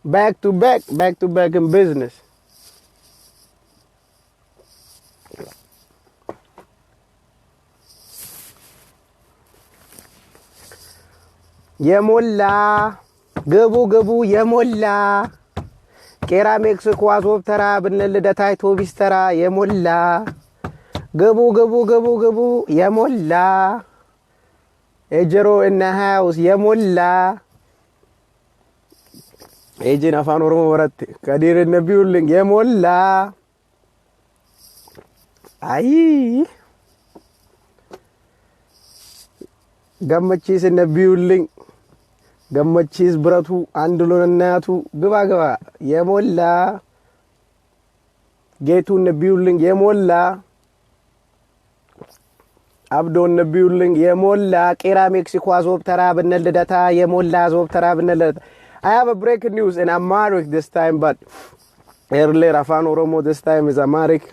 back to back in business. የሞላ ገቡ የሞላ ቄራ ሜክሲኮ አዞብ ተራ ብንልደታ አውቶቢስ ተራ የሞላ ገቡ የሞላ ኤጀሮ እና ሃውስ የሞላ ኤጀን አፋን ኦሮሞ ወረት ከዲር ነብዩልኝ የሞላ አይ ገመቺስ ነብዩልኝ ገመቺስ ብረቱ አንድ ሎናቱ ግባ የሞላ ጌቱ ነብዩልኝ የሞላ አብዶ ነብዩልኝ የሞላ ቄራ ሜክሲኮ አዞብ ተራ ብንልደታ የሞላ አዞብ ተራ ብንልደታ I have a breaking news in Amharic this time, but earlier Afan Oromo this time is Amharic.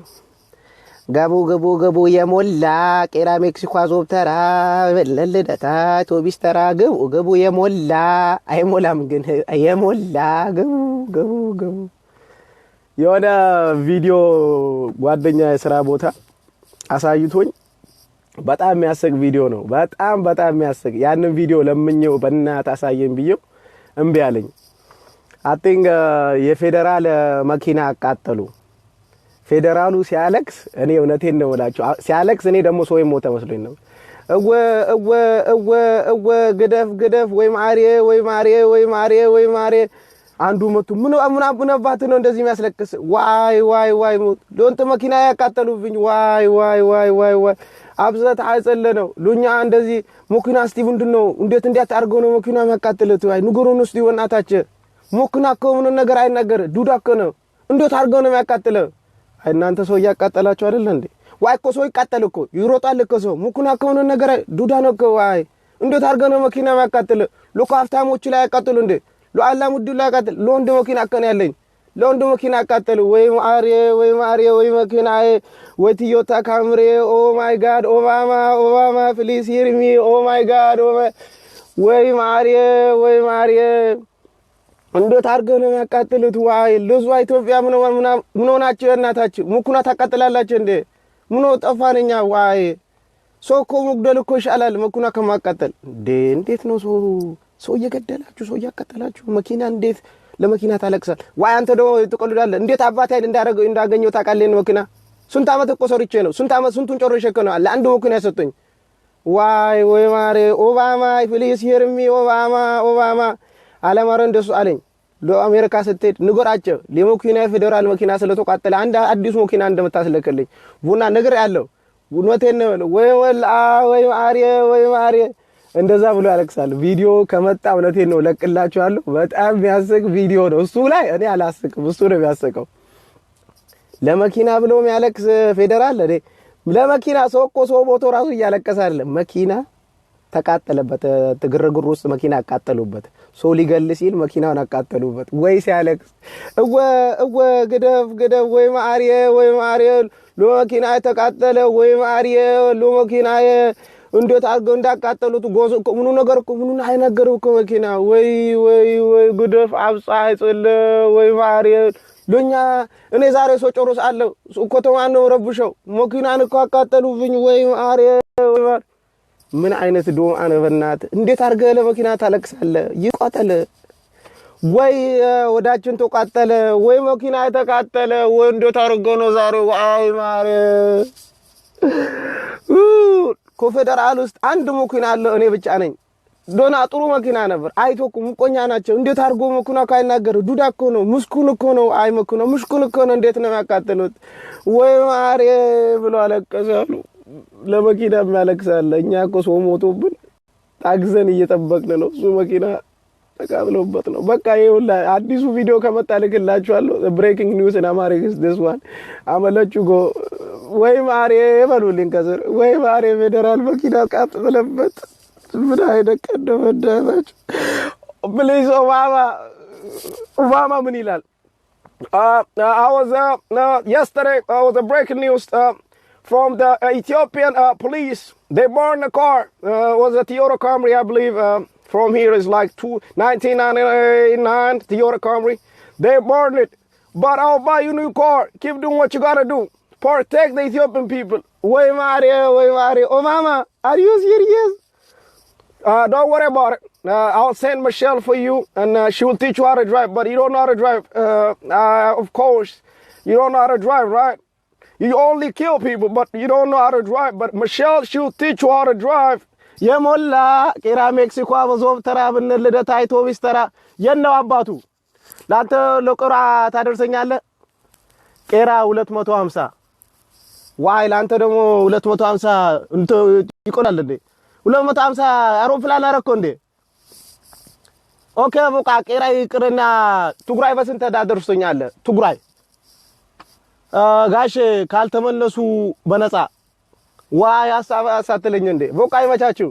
ገቡ የሞላ ቄራ ሜክሲኮ አዞብ ተራ ብንልደታ አውቶቢስ ተራ ገቡ የሞላ አይሞላም ግን የሞላ ገቡ የሆነ ቪዲዮ ጓደኛ የሥራ ቦታ አሳይቶኝ በጣም የሚያስቅ ቪዲዮ ነው። በጣም የሚያስቅ ያንን ቪዲዮ ለምኜው በእናትህ አሳየኝ ብዬው እምቢ አለኝ። I think የፌደራል መኪና አቃጠሉ። ፌደራሉ ሲያለቅስ እኔ እውነቴን ነው እላችሁ ሲያለቅስ እኔ ደግሞ ሰው የሞተ መስሎኝ ነው። እወ ግደፍ ወይ ማሬ አንዱ መቱ ምን አቡነባት ነው እንደዚህ የሚያስለቅስ ዋይ ዶንት መኪና ያቃጠሉብኝ ዋይ አብዛት አይጸለ ነው ሉኛ እንደዚህ መኪና እስቲ ምንድነው እንዴት አድርገው ነው መኪና የሚያቃጥሉት ወይ ንገሩን እስቲ ወናታች መኪና ከሆነ ነገር አይነገር ዱዳ ነው እንዴት አድርገው ነው የሚያቃጥለው እናንተ ሰው ያቃጠላችሁ አይደል እንዴ ዋይ እኮ ሰው ይቃጠል እኮ ይሮጣል እኮ ሰው መኪና ከሆነ ነገር ዱዳ ነው እኮ ዋይ እንዴት አድርገው ነው መኪና የሚያቃጥለው ለካፍታሞች ላይ ያቃጥሉ እንዴ ለአላ ሙዱ ላይ ያቃጥል ለወንድ መኪና ከነ ያለኝ ለወንድ መኪና ያቃጠሉ ወይ መኪና ወይ ቶዮታ ካምሪ ኦ ማይ ጋድ ኦባማ ፕሊዝ ሂር ሚ ኦ ማይ ጋድ ወይ ማሪ እንዴት አድርገው ነው የሚያቃጥሉት ዋይ ለዙ ኢትዮጵያ ምን ሆናችሁ እናታችሁ ሙኩና ታቃጥላላችሁ እንዴ ምን ጠፋነኛ ዋይ ሶኮ ሙግደል እኮ ይሻላል መኩና ከማቃጠል እንዴት ነው ሰው እየገደላችሁ ሰው እያቃጠላችሁ መኪና እንዴት ለመኪና ታለቅሳል ዋይ አንተ ደግሞ ትቆልዳለህ እንዴት አባቴ እንዳገኘው ታቃለኝ መኪና ስንት አመት እኮ ሰርቼ ነው ስንቱን ጨርሼ ነው አለ አንድ መኪና ያሰጠኝ ወይ ማሬ ኦባማ ፕሊዝ ሂር ሚ ኦባማ አለማረ እንደሱ አለኝ ለአሜሪካ ስትሄድ ንገራቸው ለመኪና ፌደራል መኪና ስለተቃጠለ አንድ አዲስ መኪና እንደምታስለከልኝ ቡና ነገር ያለው ቡኖቴን ነው ወይ ማሬ እንደዛ ብሎ ያለቅሳል ቪዲዮ ከመጣ እውነቴን ነው ለቅላችኋለሁ በጣም የሚያስቅ ቪዲዮ ነው እሱ ላይ እኔ አላስቅም እሱ ነው የሚያስቀው ለመኪና ብሎ የሚያለቅስ ፌደራል ለኔ ለመኪና ሰው ሞቶ ራሱ እያለቀሰ አይደለም መኪና ተቃጠለበት ትግርግር ውስጥ መኪና አቃጠሉበት ሰው ሊገል ሲል መኪናውን አቃጠሉበት ወይ ሲያለቅስ እወ ግደፍ ወይ ማሪ ለመኪና ተቃጠለ ወይ ማሪ ለመኪና እንዴት አድርገው እንዳቃጠሉት ጎዞ ምኑ ነገር እኮ ምኑ አይነገረው እኮ መኪና ወይ ግደፍ አብጻ አይጽለ ወይ ማሪ ለኛ እኔ ዛሬ ሰው ጨርስ አለ ከተማ ነው ረብሸው መኪናን እኮ አቃጠሉብኝ ወይ ማሪ ምን አይነት ዶም አነበናት እንዴት አድርገህ ለመኪና ታለቅሳለህ ይቃጠለ ወይ ወዳችን ተቃጠለ ወይ መኪና ተቃጠለ ወይ እንዴት አድርገው ነው ዛሬ ዋይ ማሪ ኮፌደራል ውስጥ አንድ መኪና አለ እኔ ብቻ ነኝ ዶና ጥሩ መኪና ነበር አይቶኩ ሙቆኛ ናቸው እንዴት አድርጎ መኪና ካይናገር ዱዳ እኮ ነው ምስኩን እኮ ነው አይ መኪና ምስኩን እኮ ነው እንዴት ነው ያቃጠሉት ወይ ማሪ ብሎ አለቀሰሉ ለመኪና የሚያለቅሳል እኛ እኮ ሰው ሞቶብን ታግዘን እየጠበቅን ነው እሱ መኪና ተቃጥሎበት ነው በቃ ይሁላ አዲሱ ቪዲዮ ከመጣ ልክላችኋለሁ ብሬኪንግ ኒውስ in Amharic is this one አመለችሁ ጎ ወይ ማሪ በሉልኝ ከስር ወይ ማሪ ፌደራል መኪና ቃጠለበት ምን አይደቀደመዳችሁ ፕሊዝ ኦባማ ምን ይላል I was yesterday I was a breaking news from the Ethiopian police. They burned the car. Was a Toyota Camry, I believe. From here is like 1999 Toyota Camry. They burned it. But I'll buy you a new car. Keep doing what you gotta do. Protect the Ethiopian people. Wait, Mario, wait, Mario. Oh, Mama, are you serious? Don't worry about it. I'll send Michelle for you, and she will teach you how to drive. But you don't know how to drive. Of course, you don't know how to drive, right? You only kill people, but you don't know how to drive. But Michelle, she'll teach you how to drive. የሞላ ቄራ ሜክሲኮ አበዞብ ተራ ብንልደታ አይቶቢስ ተራ የነው አባቱ ላንተ ለቆራ ታደርሰኛለህ ቄራ 250 ዋይ ላንተ ደግሞ 250 እንት ይቆላል እንዴ 250 አውሮፕላን አረኮ እንዴ ኦኬ በቃ ቄራ ይቅርና ትግራይ በስንት ታደርሰኛለህ ትግራይ ጋሽ ካልተመለሱ በነፃ ዋይ አሳተለኝ እንዴ በቃ ይመቻችሁ